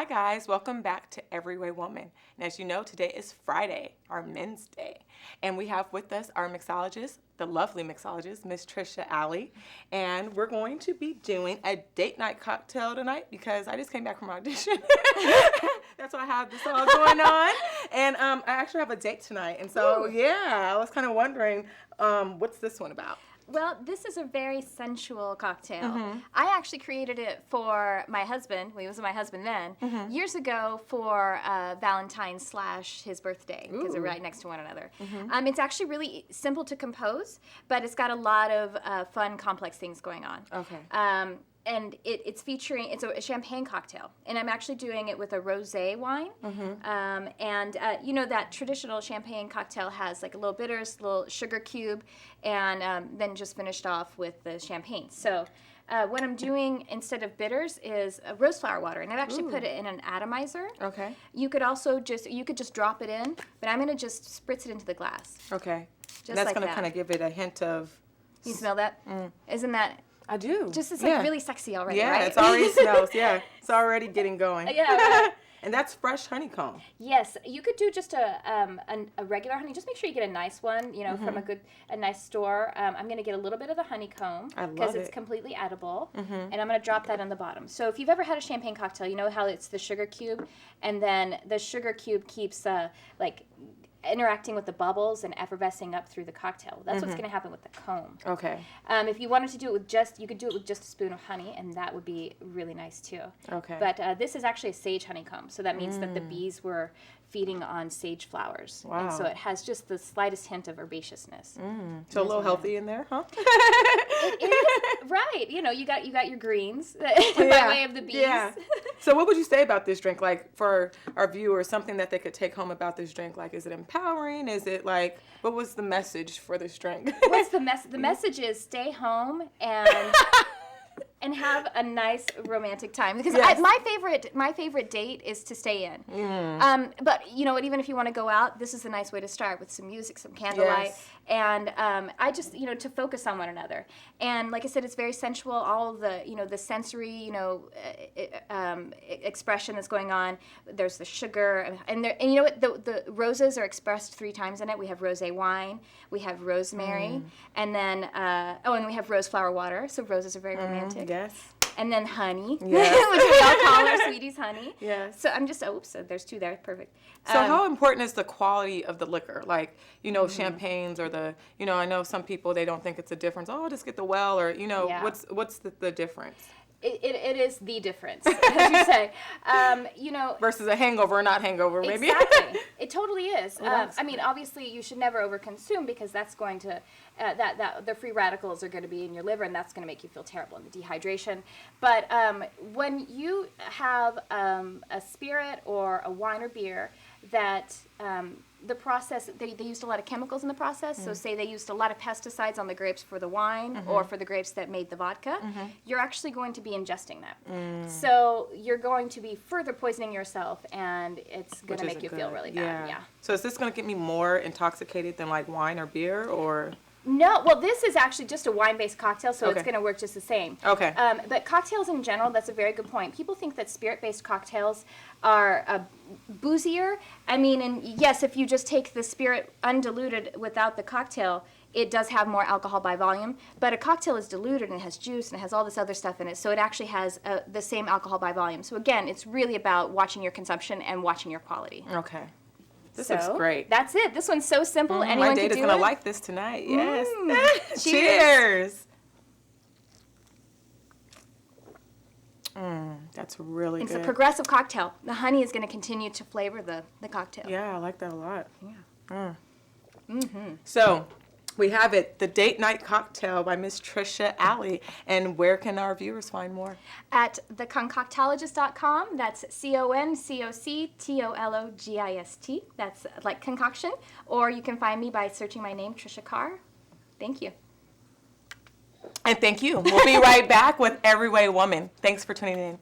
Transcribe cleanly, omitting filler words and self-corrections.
guys, welcome back to Everyday Woman. And as you know, today is Friday, our Men's Day. And we have with us our mixologist, the lovely mixologist, Miss Tricia Alley. And we're going to be doing a date night cocktail tonight because I just came back from audition. That's why I have this all going on. And I actually have a date tonight. And so, yeah, I was kind of wondering, what's this one about? Well, this is a very sensual cocktail. Mm-hmm. I actually created it for my husband, well, he was my husband then, years ago for Valentine's / his birthday, because they're right next to one another. It's actually really simple to compose, but it's got a lot of fun, complex things going on. Okay. And it's featuring, it's a champagne cocktail. And I'm actually doing it with a Rosé wine. You know, that traditional champagne cocktail has like a little bitters, a little sugar cube, and then just finished off with the champagne. So what I'm doing instead of bitters is rose flower water. And I've actually put it in an atomizer. Okay. You could also just drop it in, but I'm going to just spritz it into the glass. Okay. Just and that's like going to that. kind of give it a hint of... You smell that? Isn't that... I do. Just it's like really sexy already, yeah, right? Yeah, it already smells. Yeah, it's already getting going. Yeah, right. And that's fresh honeycomb. Yes, you could do just a regular honey. Just make sure you get a nice one, you know, from a nice store. I'm going to get a little bit of the honeycomb because it's completely edible, and I'm going to drop that on the bottom. So if you've ever had a champagne cocktail, you know how it's the sugar cube, and then the sugar cube keeps interacting with the bubbles and effervescing up through the cocktail. That's what's going to happen with the comb. Okay. If you wanted to do it with you could do it with just a spoon of honey, and that would be really nice too. Okay. But this is actually a sage honeycomb, so that means that the bees were feeding on sage flowers. Wow. And so it has just the slightest hint of herbaceousness. So a little healthy in there, huh? It is, right. You know, you got your greens by way of the bees. Yeah. So what would you say about this drink, like, for our viewers, something that they could take home about this drink? Like, is it empowering? Is it, like, what was the message for this drink? What's the message? The message is stay home and have a nice romantic time, because my favorite date is to stay in. But you know what? Even if you want to go out, this is a nice way to start with some music, some candlelight, and I just to focus on one another. And like I said, it's very sensual. All of the the sensory expression that's going on. There's the sugar, and you know what? The roses are expressed 3 times in it. We have rosé wine, we have rosemary, and then and we have rose flower water. So roses are very romantic. Yes. And then honey, yes. which we all call our sweeties honey. Yes. So I'm just, there's 2 there, perfect. So how important is the quality of the liquor? Like, champagnes or I know some people, they don't think it's a difference. Oh, just get the well, or, what's the difference? It is the difference, as you say. Versus a hangover or not hangover, maybe. Exactly. It totally is. Well, obviously, you should never overconsume, because that's going to, the free radicals are going to be in your liver, and that's going to make you feel terrible in the dehydration. But when you have a spirit or a wine or beer that the process, they used a lot of chemicals in the process. So say they used a lot of pesticides on the grapes for the wine or for the grapes that made the vodka, you're actually going to be ingesting that. So you're going to be further poisoning yourself, and it's going to make you feel really bad. Yeah. So is this going to get me more intoxicated than like wine or beer, or? No, well, this is actually just a wine-based cocktail, so it's going to work just the same. Okay. But cocktails in general, that's a very good point. People think that spirit-based cocktails are boozier. And yes, if you just take the spirit undiluted without the cocktail, it does have more alcohol by volume. But a cocktail is diluted, and it has juice, and it has all this other stuff in it, so it actually has the same alcohol by volume. So again, it's really about watching your consumption and watching your quality. Okay. This looks great. That's it. This one's so simple. Anyone my date is going to like this tonight. Yes. Cheers. That's really good. It's a progressive cocktail. The honey is going to continue to flavor the cocktail. Yeah, I like that a lot. Yeah. So we have it, the Date Night Cocktail by Miss Tricia Alley. And where can our viewers find more? At theconcoctologist.com. That's CONCOCTOLOGIST. That's like concoction. Or you can find me by searching my name, Tricia Carr. Thank you. And thank you. We'll be right back with Everyday Woman. Thanks for tuning in.